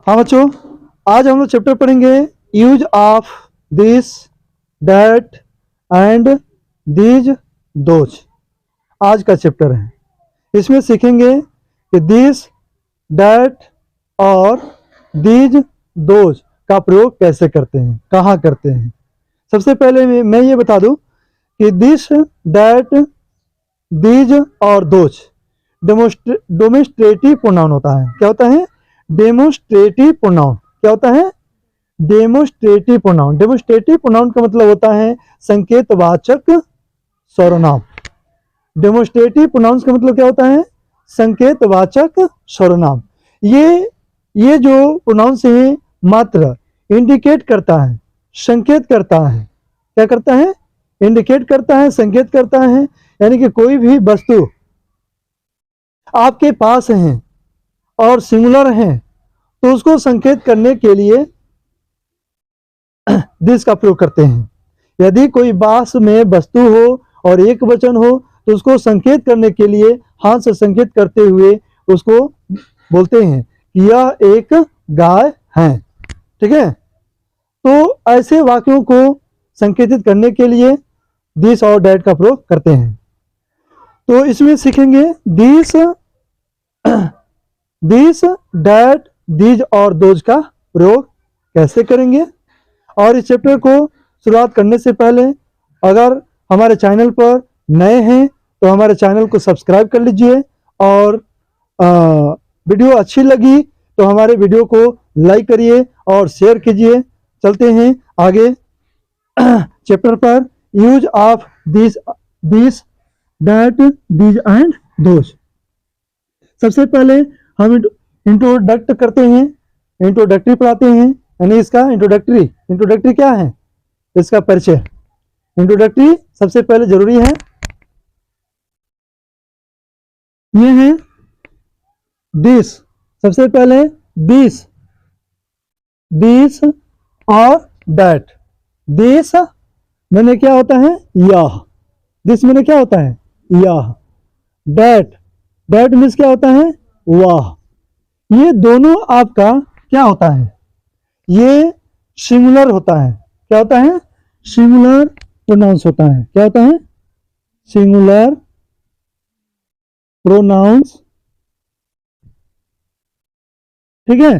हाँ बच्चों, आज हम लोग चैप्टर पढ़ेंगे use of this, that and these, those. आज का चैप्टर है। इसमें सीखेंगे कि दिस, दैट और दीज, दोज का प्रयोग कैसे करते हैं, कहाँ करते हैं। सबसे पहले मैं ये बता दूं कि दिस, दैट, दीज और दोज डेमोस्ट्रेटिव प्रोनाउन होता है। क्या होता है? Demonstrative pronoun. क्या होता है? Demonstrative pronoun. डेमोस्ट्रेटिव प्रोनाउन का मतलब होता है संकेतवाचक सर्वनाम। डेमोस्ट्रेटिव प्रोनाउंस का मतलब क्या होता है? संकेतवाचक सर्वनाम। ये जो प्रोनाउंस है मात्र इंडिकेट करता है, संकेत करता है। क्या करता है? इंडिकेट करता है, संकेत करता है। यानी कि कोई भी वस्तु आपके पास है और सिंगुलर है तो उसको संकेत करने के लिए दिस का प्रयोग करते हैं। यदि कोई पास में वस्तु हो और एक वचन हो तो उसको संकेत करने के लिए हाथ से संकेत करते हुए उसको बोलते हैं कि यह एक गाय है। ठीक है? तो ऐसे वाक्यों को संकेतित करने के लिए दिस और डैट का प्रयोग करते हैं। तो इसमें सीखेंगे दिस, दिस, डैट, दीज और दोज का प्रयोग कैसे करेंगे। और इस चैप्टर को शुरुआत करने से पहले अगर हमारे चैनल पर नए हैं तो हमारे चैनल को सब्सक्राइब कर लीजिए, और वीडियो अच्छी लगी तो हमारे वीडियो को लाइक करिए और शेयर कीजिए। चलते हैं आगे चैप्टर पर। Use of this, that, these and those. सबसे पहले हम इंट्रोडक्ट करते हैं, इंट्रोडक्टरी पढ़ाते हैं। यानी इसका इंट्रोडक्टरी क्या है? इसका परिचय। इंट्रोडक्टरी सबसे पहले जरूरी है। ये है दिस। सबसे पहले दिस, दिस और दैट। दिस मैंने क्या होता है? यह। दिस मैंने क्या होता है? यह। दैट, दैट मीन्स क्या होता है? वह। ये दोनों आपका क्या होता है? ये सिंगुलर होता है। क्या होता है? सिंगुलर प्रोनाउंस होता है। क्या होता है? Singular pronouns. ठीक है?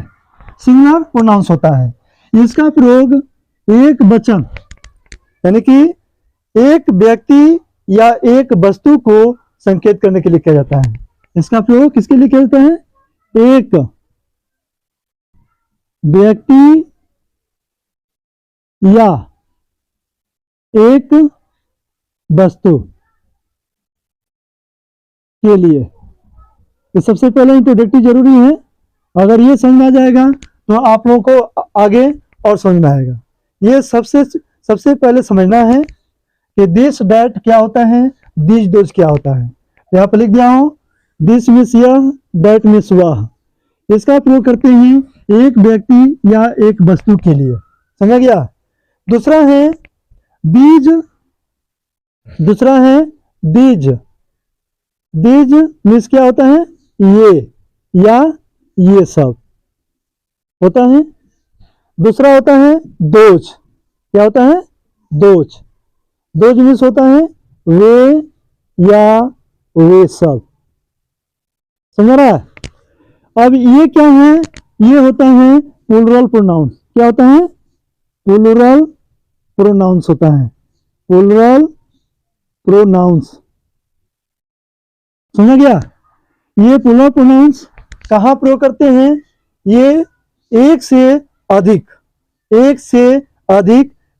सिंगुलर प्रोनाउंस होता है। इसका प्रयोग एक वचन यानी कि एक व्यक्ति या एक वस्तु को संकेत करने के लिए किया जाता है। इसका प्रयोग किसके लिए किया जाता है? एक व्यक्ति या एक वस्तु के लिए। तो सबसे पहले इंट्रोडक्टरी जरूरी है। अगर ये समझ में आ जाएगा तो आप लोगों को आगे और समझ में आएगा। ये सबसे पहले समझना है कि दिस, दैट क्या होता है, दीज, दोज क्या होता है। यहाँ पर लिख दिया हूं, दिस मीन्स यह, दैट मीन्स वह। इसका प्रयोग करते हैं एक व्यक्ति या एक वस्तु के लिए। समझ गया? दूसरा है दीज। दूसरा है दीज। दीज मीन्स क्या होता है? ये या ये सब होता है। दूसरा होता है दोज। क्या होता है? दोज। दोज मीन्स होता है वे या वे सब। समझ रहा है? अब ये क्या है? ये होता है प्लूरल प्रोनाउंस। क्या होता है? प्लूरल प्रोनाउंस होता है। Plural pronouns. समझ गया? ये प्लूरल प्रोनाउंस कहाँ प्रयोग करते हैं? ये एक से अधिक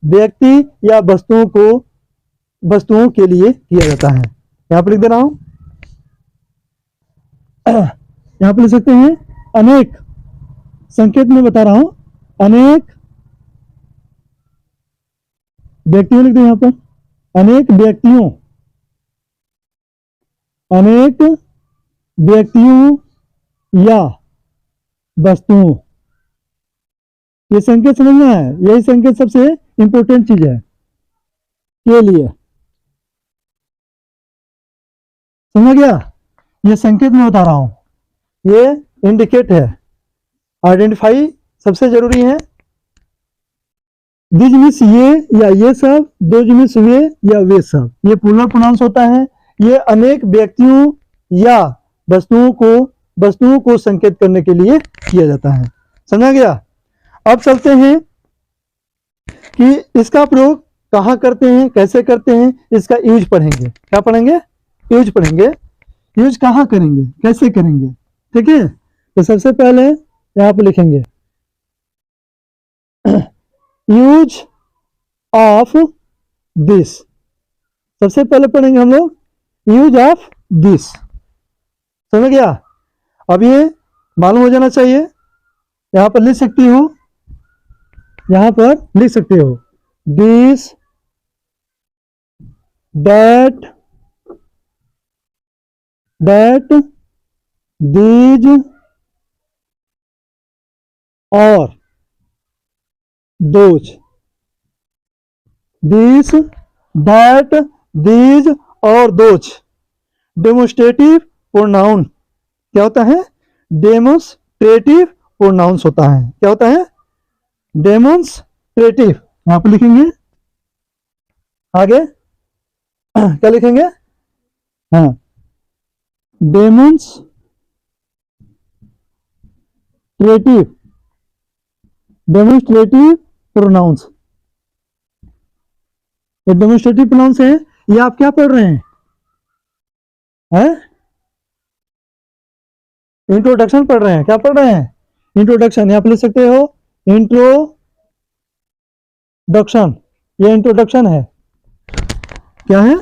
व्यक्ति या वस्तुओं के लिए किया जाता है। यहां पर लिख दे रहा हूं, यहां पर लिख सकते हैं अनेक। संकेत में बता रहा हूं, अनेक व्यक्तियों लिख दे यहां पर। अनेक व्यक्तियों या वस्तुओं। ये संकेत समझना है। यही संकेत सबसे इंपॉर्टेंट चीज है के लिए। समझ गया? ये संकेत में बता रहा हूं, ये इंडिकेट है, आइडेंटिफाई सबसे जरूरी है। दिज मीन्स ये या ये सब, दोज मीन्स वे या वे सब। ये प्लूरल प्रोनाउंस होता है। ये अनेक व्यक्तियों या वस्तुओं को संकेत करने के लिए किया जाता है। समझा गया। अब चलते हैं कि इसका प्रयोग कहाँ करते हैं, कैसे करते हैं, इसका यूज पढ़ेंगे। क्या पढ़ेंगे? यूज पढ़ेंगे। यूज कहाँ करेंगे, कैसे करेंगे, ठीक है। तो सबसे पहले यहाँ पे लिखेंगे यूज ऑफ दिस। सबसे पहले पढ़ेंगे हम लोग यूज ऑफ दिस। समझ गया। अब ये मालूम हो जाना चाहिए। यहां पर लिख सकती हो, यहां पर लिख सकते हो दिस, दैट, दीज और दोज। दिस, दैट, दीज और दोज। डेमोस्ट्रेटिव प्रोनाउन क्या होता है? डेमोस्ट्रेटिव प्रोनाउंस होता है। क्या होता है? डेमोन्स्ट्रेटिव। यहां पर लिखेंगे आगे क्या लिखेंगे? हाँ, डेमोन्स्ट्रेटिव प्रोनाउंस। ये डेमोन्स्ट्रेटिव प्रोनाउंस है। ये आप क्या पढ़ रहे हैं? इंट्रोडक्शन पढ़ रहे हैं। क्या पढ़ रहे हैं? इंट्रोडक्शन। यहां पर लिख सकते हो इंट्रोडक्शन। ये इंट्रोडक्शन है। क्या है?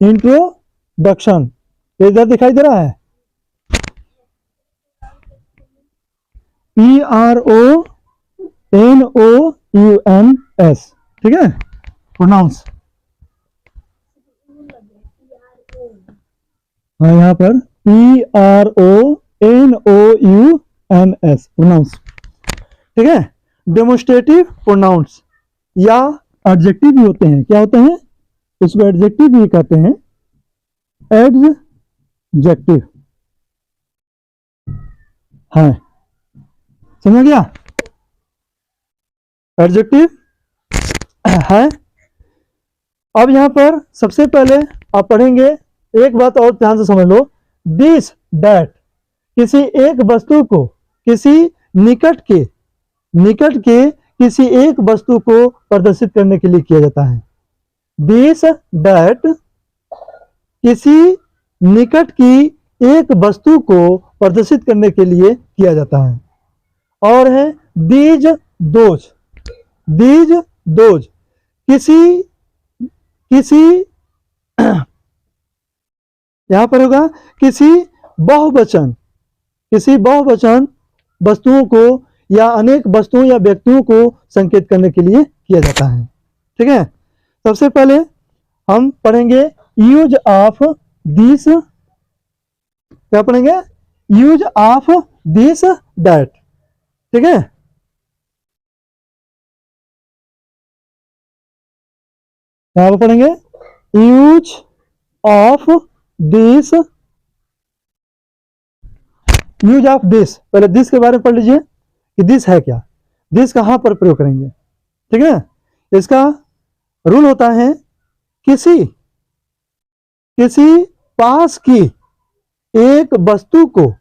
इंट्रोडक्शन। ये इधर दिखाई दे रहा है PRONOUNS। ठीक है, प्रोनाउंस। हाँ, यहाँ पर PRONOUNS प्रोनाउंस। ठीक है। डेमोस्ट्रेटिव प्रोनाउंस या एडजेक्टिव भी होते हैं। क्या होते हैं? इसको एडजेक्टिव भी कहते हैं। एडजेक्टिव। हाँ, समझ गया। एडजेक्टिव है। अब यहां पर सबसे पहले आप पढ़ेंगे, एक बात और ध्यान से समझ लो। दिस, दैट किसी एक वस्तु को, किसी निकट के किसी एक वस्तु को प्रदर्शित करने के लिए किया जाता है। दिस, दैट किसी निकट की एक वस्तु को प्रदर्शित करने के लिए किया जाता है। और है दीज, दोज। दीज, दोज किसी यहां पर होगा किसी बहुवचन वस्तुओं को या अनेक वस्तुओं या व्यक्तियों को संकेत करने के लिए किया जाता है। ठीक है। सबसे पहले हम पढ़ेंगे यूज ऑफ दिस। क्या पढ़ेंगे? Use of this, that. ठीक है। यहां पर पढ़ेंगे use of this. Use of this, पहले दिस के बारे में पढ़ लीजिए कि दिस है क्या, दिस कहां पर प्रयोग करेंगे। ठीक है। इसका रूल होता है किसी पास की एक वस्तु को,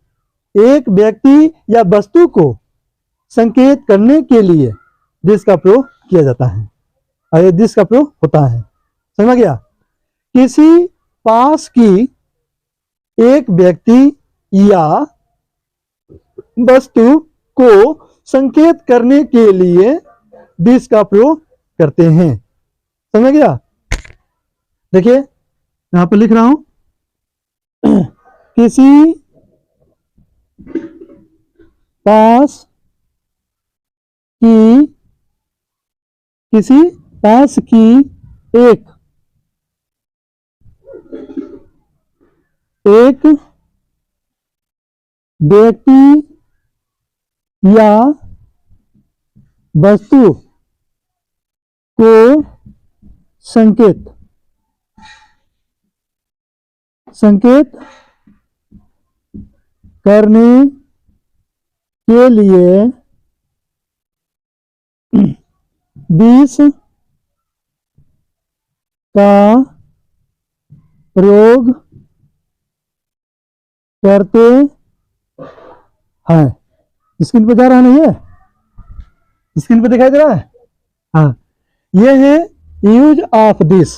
एक व्यक्ति या वस्तु को संकेत करने के लिए दिस का प्रयोग किया जाता है। और दिस का प्रयोग होता है। समझ गया। किसी पास की एक व्यक्ति या वस्तु को संकेत करने के लिए दिस का प्रयोग करते हैं। समझ गया। देखिए यहां पर लिख रहा हूं किसी पास की एक व्यक्ति या वस्तु को संकेत करने के लिए दिस का प्रयोग करते हैं। स्क्रीन पे जा रहा नहीं है, स्क्रीन पे दिखाई दे रहा है। हाँ, ये है यूज ऑफ दिस।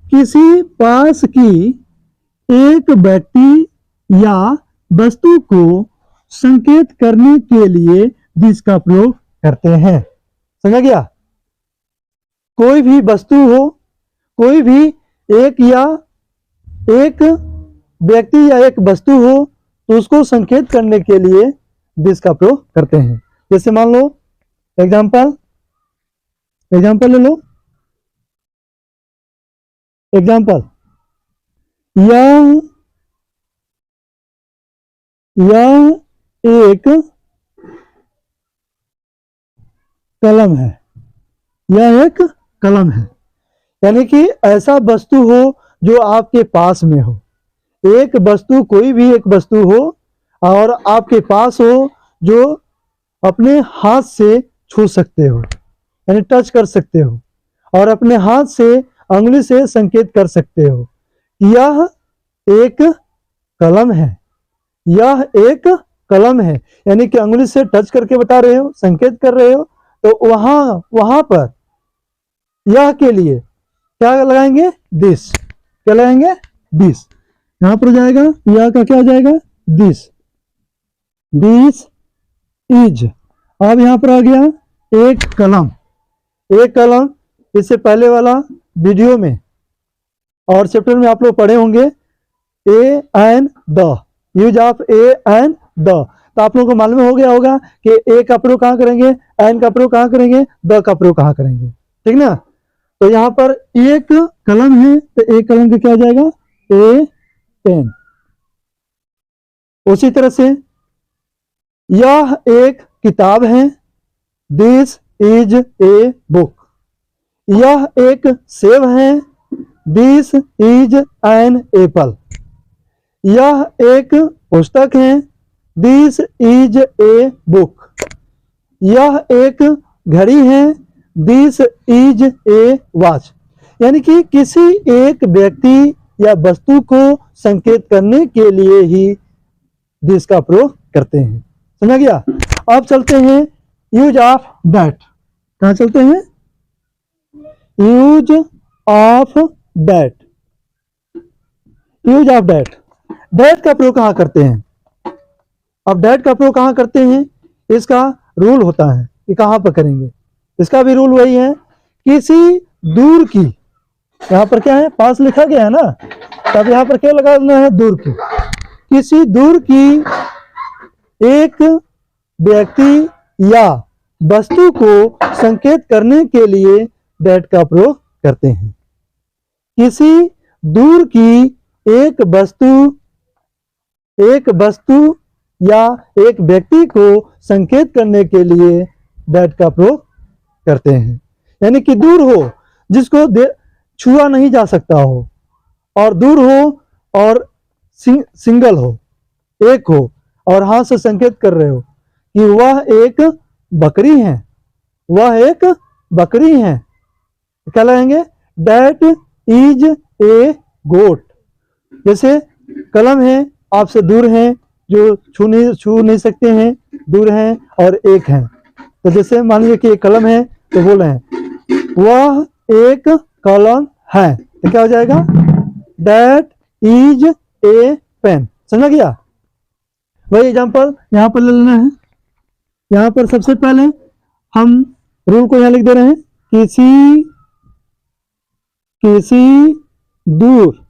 किसी पास की एक व्यक्ति या वस्तु को संकेत करने के लिए दिस का प्रयोग करते हैं। समझा गया? कोई भी वस्तु हो, कोई भी एक व्यक्ति या एक वस्तु हो, तो उसको संकेत करने के लिए दिस का प्रयोग करते हैं। जैसे मान लो एग्जाम्पल ले लो। एग्जाम्पल, यह एक कलम है। यह एक कलम है, यानी कि ऐसा वस्तु हो जो आपके पास में हो। एक वस्तु, कोई भी एक वस्तु हो और आपके पास हो, जो अपने हाथ से छू सकते हो, यानी टच कर सकते हो, और अपने हाथ से अंगुली से संकेत कर सकते हो। यह एक कलम है। यह एक कलम है, यानी कि अंगुली से टच करके बता रहे हो, संकेत कर रहे हो, तो वहां पर यह के लिए क्या लगाएंगे? दिस। क्या लगाएंगे? दिस। यहां पर जाएगा, यह का क्या हो जाएगा? दिस। This is. अब यहां पर आ गया एक कलम। एक कलम, इससे पहले वाला वीडियो में और चैप्टर में आप लोग पढ़े होंगे A and the, use of A and the. तो आप लोगों को मालूम हो गया होगा कि ए का प्रयोग कहां करेंगे, एन का प्रयोग कहां करेंगे, द का प्रयोग कहां करेंगे। ठीक ना? तो यहां पर एक कलम है, तो एक कलम का क्या हो जाएगा? ए पेन। उसी तरह से यह एक किताब है। This is a book. यह एक सेब है। This is an apple. यह एक पुस्तक है। This is a book. यह एक घड़ी है। This is a watch. यानी कि किसी एक व्यक्ति या वस्तु को संकेत करने के लिए ही दिस का प्रयोग करते हैं। समझ गया? अब चलते हैं यूज ऑफ दैट। कहां चलते हैं? Use of that. Use of that. That का प्रयोग कहां करते हैं? अब दैट का प्रयोग कहां करते हैं, इसका रूल होता है कि कहां पर करेंगे। इसका भी रूल वही है, किसी दूर की, यहां पर क्या है? पास लिखा गया है ना, तब यहां पर क्या लगाना है? दूर की। किसी दूर की एक व्यक्ति या वस्तु को संकेत करने के लिए दैट का प्रयोग करते हैं। किसी दूर की एक वस्तु या एक व्यक्ति को संकेत करने के लिए दैट का प्रयोग करते हैं। यानी कि दूर हो, जिसको छुआ नहीं जा सकता हो, और दूर हो और सिंगल हो, एक हो, और हाथ से संकेत कर रहे हो कि वह एक बकरी है। वह एक बकरी है। क्या लगाएंगे? दैट इज ए गोट। जैसे कलम है, आपसे दूर है, जो छू नहीं सकते हैं, दूर हैं और एक हैं। तो जैसे मान लीजिए कि एक कलम है, तो बोल रहे हैं वह एक कलम है, तो क्या हो जाएगा? That is a pen. समझ गया? वही एग्जाम्पल यहां पर ले लेना है। यहां पर सबसे पहले हम रूल को यहां लिख दे रहे हैं, किसी दूर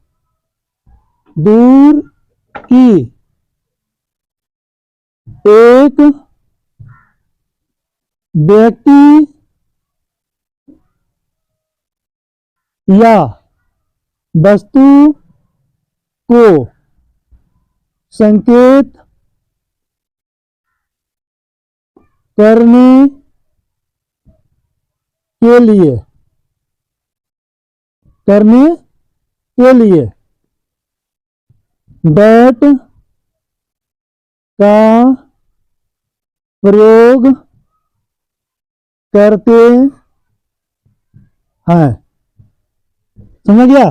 की एक व्यक्ति या वस्तु को संकेत करने के लिए दैट का प्रयोग करते हैं। समझ गया?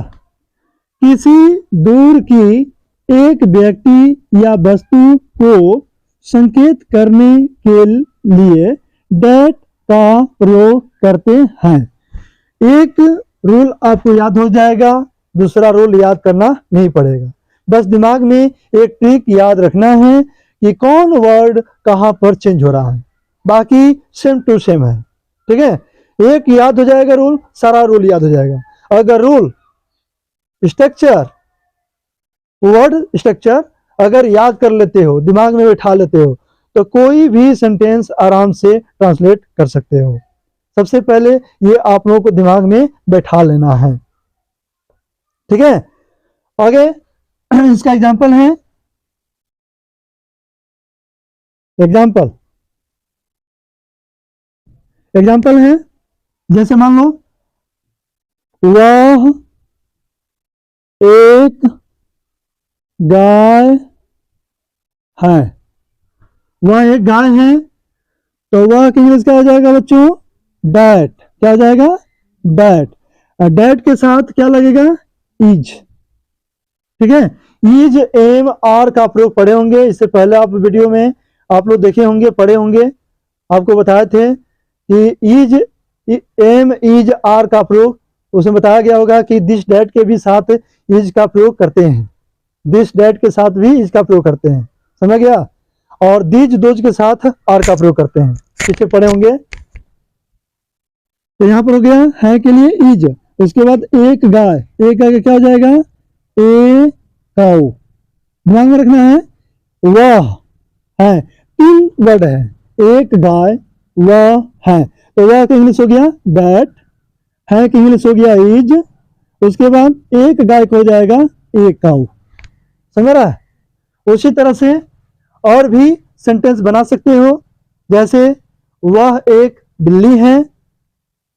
किसी दूर की एक व्यक्ति या वस्तु को संकेत करने के लिए दैट का प्रयोग करते हैं। एक रूल आपको याद हो जाएगा, दूसरा रूल याद करना नहीं पड़ेगा। बस दिमाग में एक ट्रिक याद रखना है कि कौन वर्ड कहां पर चेंज हो रहा है, बाकी सेम टू सेम है। ठीक है, एक याद हो जाएगा रूल, सारा रूल याद हो जाएगा। अगर रूल स्ट्रक्चर, वर्ड स्ट्रक्चर अगर याद कर लेते हो, दिमाग में बैठा लेते हो, तो कोई भी सेंटेंस आराम से ट्रांसलेट कर सकते हो। सबसे पहले ये आप लोगों को दिमाग में बैठा लेना है। ठीक है, आगे इसका एग्जाम्पल है, एग्जाम्पल है, जैसे मान लो वह एक गाय है। वह एक गाय है, तो वह इंग्लिश क्या हो जाएगा बच्चों? डैट। क्या हो जाएगा? डैट। डैट के साथ क्या लगेगा? इज। ठीक है, इज एम आर का प्रयोग पढ़े होंगे, इससे पहले आप वीडियो में आप लोग देखे होंगे, पढ़े होंगे। आपको बताए थे कि इज एम इज आर का प्रयोग, उसमें बताया गया होगा कि दिस डैट के भी साथ इज का प्रयोग करते हैं, दिस डैट के साथ भी इज का प्रयोग करते हैं। समझ गया? और दीज दोज के साथ आर का प्रयोग करते हैं, इसे पढ़े होंगे। तो यहां पर हो गया है के लिए इज, उसके बाद एक गाय, एक गाय क्या हो जाएगा? A cow. दिमाग में रखना है, वह है, तीन वर्ड है, एक गाय, वह है, तो वह का इंग्लिश हो गया दैट, है कि इंग्लिश हो गया इज, उसके बाद एक गाय को हो जाएगा एक काउ। समझ रहा है? उसी तरह से और भी सेंटेंस बना सकते हो, जैसे वह एक बिल्ली है,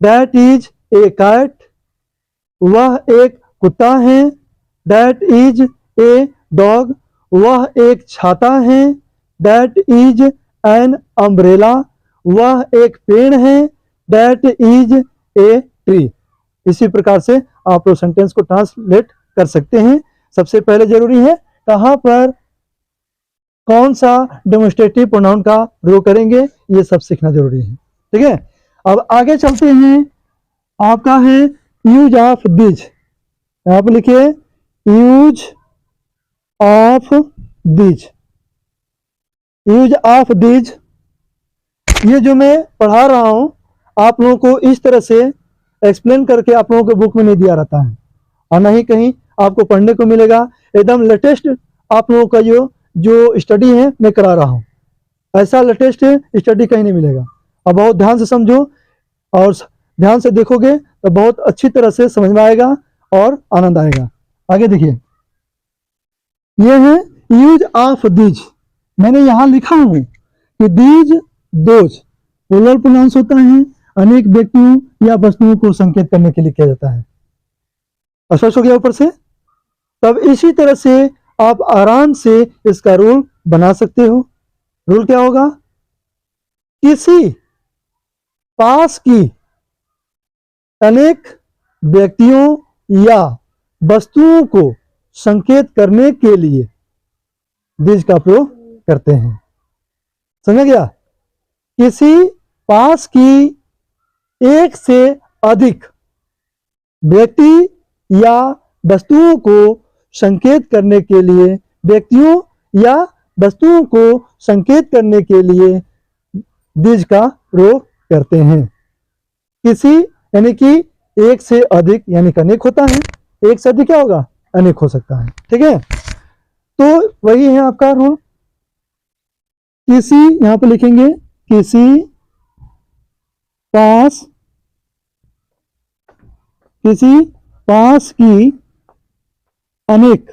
दैट इज ए कैट। वह एक कुत्ता है, दैट इज ए डॉग। वह एक छाता है, दैट इज एन अम्ब्रेला। वह एक पेड़ है, दैट इज ए ट्री। इसी प्रकार से आप लोग सेंटेंस को ट्रांसलेट कर सकते हैं। सबसे पहले जरूरी है कहां पर कौन सा डेमोन्स्ट्रेटिव प्रोनाउन का प्रयोग करेंगे, ये सब सीखना जरूरी है। ठीक है, अब आगे चलते हैं। आपका है यूज ऑफ दिज, यहां पर लिखिए use of these. Use of these, ये जो मैं पढ़ा रहा हूं आप लोगों को इस तरह से एक्सप्लेन करके आप लोगों के बुक में नहीं दिया रहता है, और ना ही कहीं आपको पढ़ने को मिलेगा। एकदम लेटेस्ट आप लोगों का जो स्टडी है मैं करा रहा हूँ, ऐसा लेटेस्ट स्टडी कहीं नहीं मिलेगा। अब बहुत ध्यान से समझो और ध्यान से देखोगे तो बहुत अच्छी तरह से समझ में आएगा और आनंद आएगा। आगे देखिए, ये है यूज ऑफ दीज। मैंने यहां लिखा हूं कि दीज दोज प्लूरल प्रोनाउंस होता है, अनेक व्यक्तियों या वस्तुओं को संकेत करने के लिए किया जाता है। स्पष्ट हो गया ऊपर से? तब इसी तरह से आप आराम से इसका रूल बना सकते हो। रूल क्या होगा? किसी पास की अनेक व्यक्तियों या वस्तुओं को संकेत करने के लिए दिस का प्रयोग करते हैं। समझ गया? किसी पास की एक से अधिक व्यक्ति या वस्तुओं को संकेत करने के लिए, व्यक्तियों या वस्तुओं को संकेत करने के लिए दिस का प्रयोग करते हैं। किसी यानी कि एक से अधिक यानी कि अनेक होता है, एक से अधिक क्या होगा? अनेक हो सकता है। ठीक है, तो वही है आपका रूल। किसी, यहां पर लिखेंगे किसी पास, किसी पास की अनेक,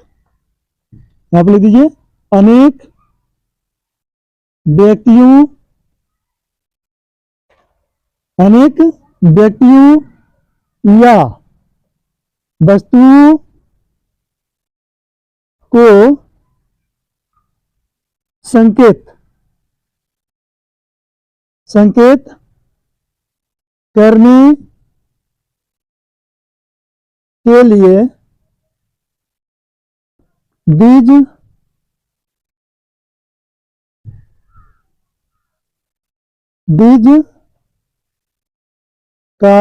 यहां पर लिख दीजिए अनेक व्यक्तियों, अनेक व्यक्तियों या वस्तुओं को संकेत करने के लिए बीज बीज का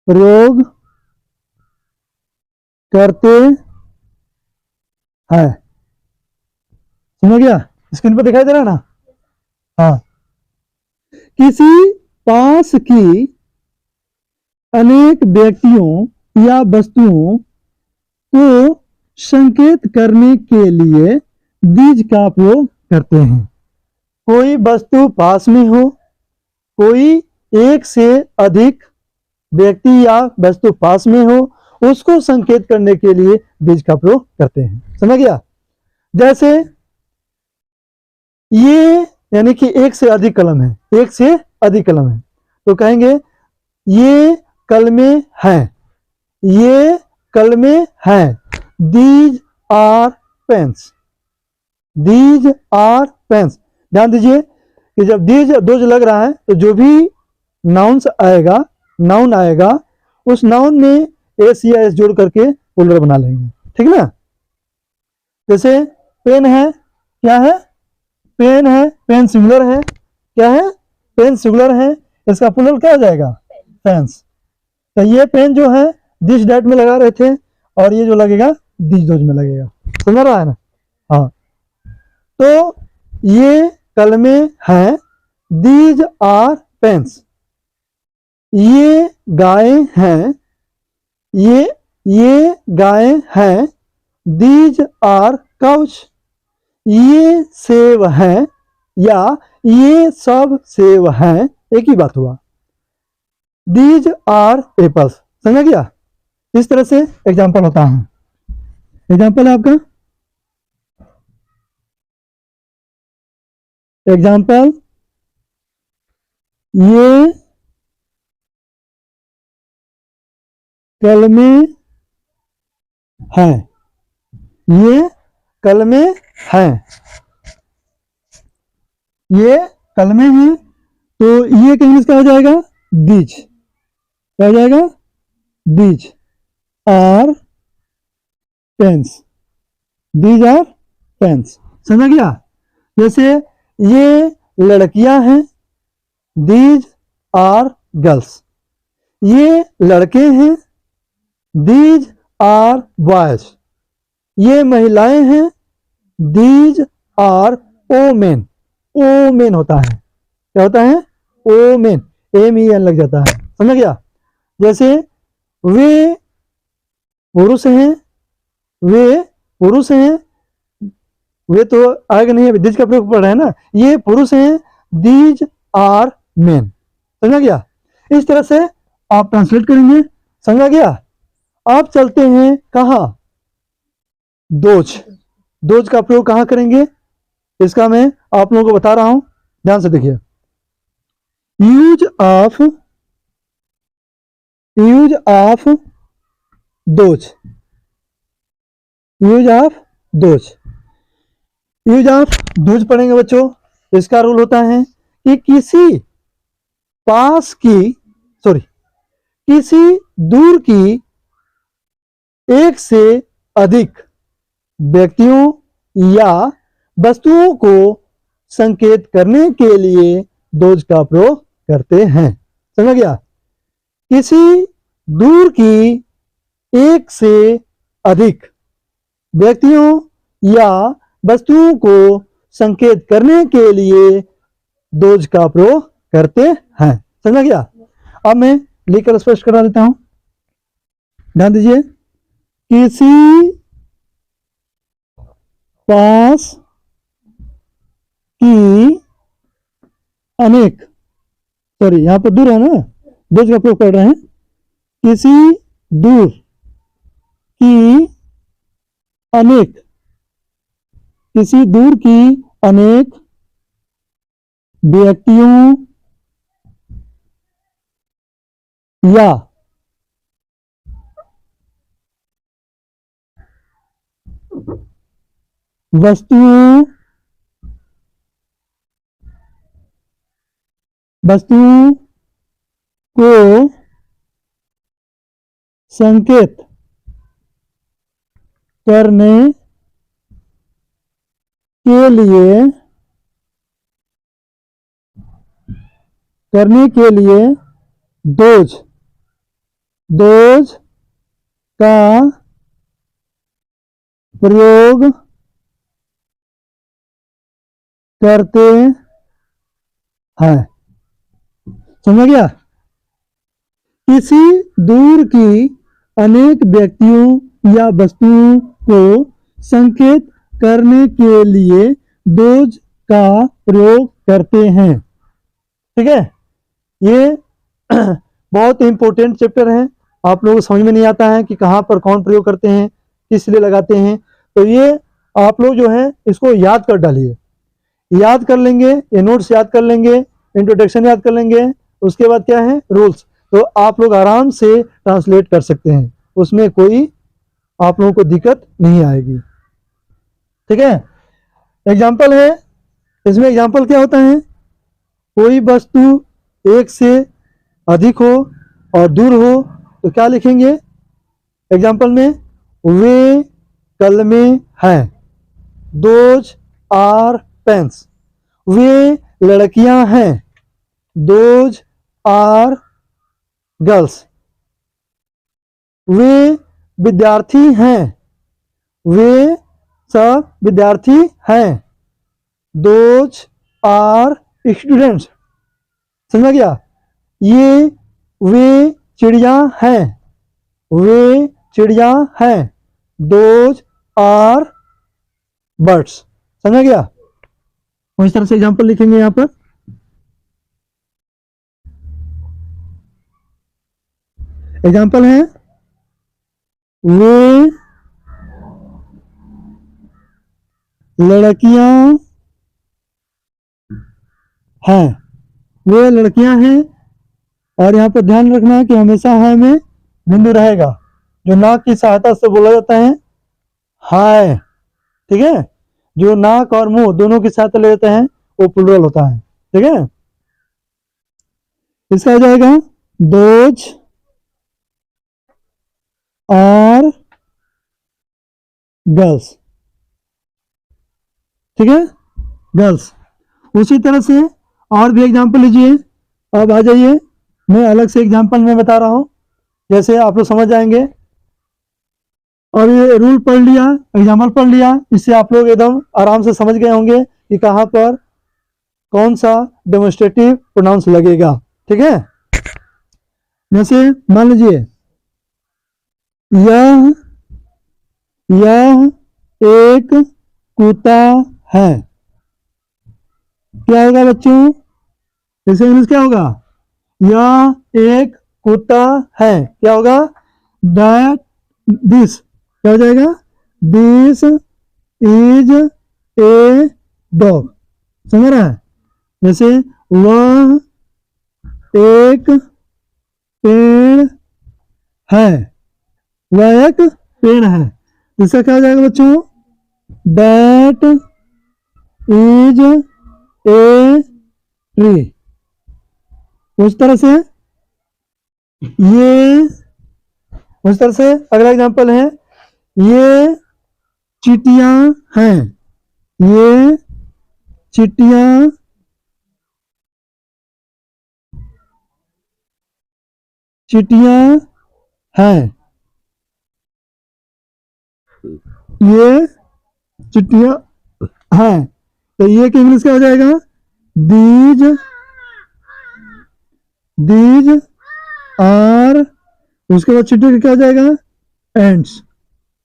प्रयोग करते हैं। समझ गया? स्क्रीन पर दिखाई दे रहा है ना? हाँ। किसी पास की अनेक व्यक्तियों या वस्तुओं को संकेत करने के लिए बीज का प्रयोग करते हैं। कोई वस्तु पास में हो, कोई एक से अधिक व्यक्ति या वस्तु पास में हो, उसको संकेत करने के लिए बीज का प्रयोग करते हैं। समझ गया? जैसे ये यानी कि एक से अधिक कलम है, एक से अधिक कलम है, तो कहेंगे ये कलमें हैं, ये कलमें हैं। These are pens, these are pens. ध्यान दीजिए कि जब दीज दोज लग रहा है तो जो भी नाउन्स आएगा, नाउन आएगा, उस नाउन में एस या एस जोड़ करके प्लूरल बना लेंगे। ठीक ना? जैसे पेन है, क्या है? पेन है, पेन सिंगुलर है, क्या है? पेन सिंगुलर है, इसका प्लूरल क्या हो जाएगा? पेन्स। तो ये पेन जो है दिस डेट में लगा रहे थे और ये जो लगेगा दिस दोज में लगेगा। समझ रहा है ना? हाँ। तो ये कलमें हैं, दीज आर पेन्स। ये गायें हैं, ये गायें हैं, दीज आर काउच। ये सेब हैं या ये सब सेब हैं, एक ही बात हुआ। These are apples. समझ गया? इस तरह से एग्जाम्पल होता है। एग्जाम्पल है आपका, एग्जाम्पल ये कलमें हैं, ये कलमें हैं, ये कलमें हैं। तो ये का इंग्लिश क्या हो जाएगा? दीज। क्या हो जाएगा? These are pens, these are pens. समझ गया? जैसे ये लड़कियां हैं, दीज आर गर्ल्स। ये लड़के हैं, दीज आर बॉयज। ये महिलाएं हैं, दीज आर ओमेन। ओमेन होता है, क्या होता है? ओमेन, एम ई एन लग जाता है। समझ गया? जैसे वे पुरुष हैं, वे पुरुष हैं, वे तो आएगा नहीं, अभी दीज का प्रयोग पड़ रहा है ना। ये पुरुष हैं, दीज आर मेन। समझा गया? इस तरह से आप ट्रांसलेट करेंगे। समझा गया? आप चलते हैं कहाँ? दोज। दोज का प्रयोग कहाँ करेंगे? इसका मैं आप लोगों को बता रहा हूं, ध्यान से देखिए। Use of those, use of those, use of those पढ़ेंगे बच्चों। इसका रूल होता है कि किसी पास की, सॉरी, किसी दूर की एक से अधिक व्यक्तियों या वस्तुओं को संकेत करने के लिए दोज का प्रयोग करते हैं। समझ गया? किसी दूर की एक से अधिक व्यक्तियों या वस्तुओं को संकेत करने के लिए दोज का प्रयोग करते हैं। समझ गया? अब मैं लिखकर स्पष्ट करा देता हूं, ध्यान दीजिए। किसी पास की अनेक, सॉरी यहां पर दूर है ना, दोज का प्रयोग कर रहे हैं। किसी दूर की अनेक, किसी दूर की अनेक व्यक्तियों या वस्तुओं को संकेत करने के लिए डोज का प्रयोग करते हैं। समझ गया? किसी दूर की अनेक व्यक्तियों या वस्तुओं को संकेत करने के लिए डोज का प्रयोग करते हैं। ठीक है, ये बहुत इंपॉर्टेंट चैप्टर है। आप लोगों को समझ में नहीं आता है कि कहाँ पर कौन प्रयोग करते हैं, किस लिए लगाते हैं, तो ये आप लोग जो है इसको याद कर डालिए। याद कर लेंगे, ये नोट्स याद कर लेंगे, इंट्रोडक्शन याद कर लेंगे, उसके बाद क्या है रूल्स, तो आप लोग आराम से ट्रांसलेट कर सकते हैं, उसमें कोई आप लोगों को दिक्कत नहीं आएगी। ठीक है, एग्जाम्पल है, इसमें एग्जाम्पल क्या होता है, कोई वस्तु एक से अधिक हो और दूर हो तो क्या लिखेंगे एग्जाम्पल में, वे कलमें हैं, दोज आर पेन्स। वे लड़कियां हैं, दोज आर गर्ल्स। वे विद्यार्थी हैं, वे सब विद्यार्थी हैं, दोज आर स्टूडेंट्स। समझ गया? ये वे चिड़िया हैं, वे चिड़िया हैं, दोज आर बर्ड्स। समझ गया? इस तरह से एग्जाम्पल लिखेंगे यहां पर। एग्जाम्पल है, वे लड़कियां हैं, वे लड़कियां हैं, और यहाँ पर ध्यान रखना है कि हमेशा है में बिंदु रहेगा, जो नाक की सहायता से बोला जाता है हाय। ठीक है, जो नाक और मुंह दोनों की सहायता ले जाते हैं वो प्लूरल होता है। ठीक है, इसका हो जाएगा दोज आर गर्ल्स। ठीक है, गर्ल्स। उसी तरह से और भी एग्जाम्पल लीजिए। अब आ जाइए, मैं अलग से एग्जाम्पल में बता रहा हूं, जैसे आप लोग समझ जाएंगे। और ये रूल पढ़ लिया, एग्जाम्पल पढ़ लिया, इससे आप लोग एकदम आराम से समझ गए होंगे कि कहाँ पर कौन सा डेमोन्स्ट्रेटिव प्रोनाउंस लगेगा। ठीक है, जैसे मान लीजिए यह एक कुत्ता है। क्या होगा बच्चों, जैसे इंग्लिश क्या होगा, यह एक कुत्ता है, क्या होगा, दैट दिस, क्या हो जाएगा, दिस इज ए डॉग। समझ रहा है? जैसे वह एक पेड़ है, वह एक पेड़ है, इसका क्या हो जाएगा बच्चों, दैट इज ए ट्री। उस तरह से ये, उस तरह से अगला एग्जांपल है, ये चींटियां हैं, ये चींटियां हैं, ये चींटियां हैं, तो ये की इंग्लिश क्या हो जाएगा, दीज आर, उसके बाद चींटी का क्या हो जाएगा, एंड्स।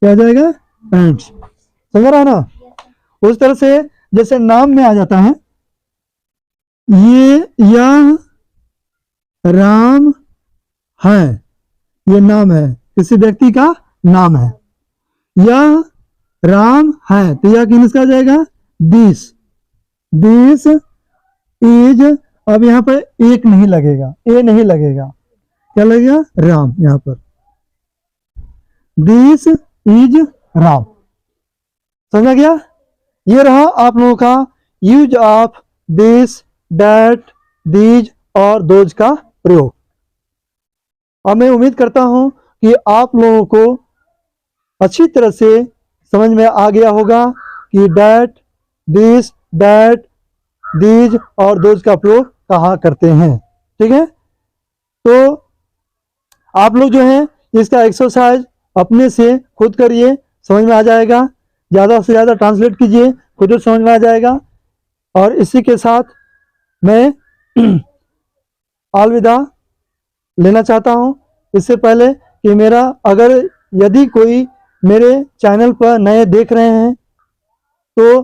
क्या हो जाएगा, एंड्स। समझ रहा है ना? उस तरह से जैसे नाम में आ जाता है, यह राम है, ये नाम है, किसी व्यक्ति का नाम है, यह राम है, तो यह इंग्लिश का हो जाएगा, दिस इज। अब यहाँ पर एक नहीं लगेगा, ए नहीं लगेगा, क्या लगेगा, राम। यहाँ पर दिस इज राम। समझा गया? ये रहा आप लोगों का use of this, that, these और दोज का प्रयोग। अब मैं उम्मीद करता हूं कि आप लोगों को अच्छी तरह से समझ में आ गया होगा कि डैट, दिस, दैट, दीज और दोज का प्रयोग कहाँ करते हैं। ठीक है, तो आप लोग जो हैं इसका एक्सरसाइज अपने से खुद करिए, समझ में आ जाएगा। ज़्यादा से ज़्यादा ट्रांसलेट कीजिए, खुद समझ में आ जाएगा। और इसी के साथ मैं अलविदा लेना चाहता हूँ। इससे पहले कि मेरा अगर यदि कोई मेरे चैनल पर नए देख रहे हैं तो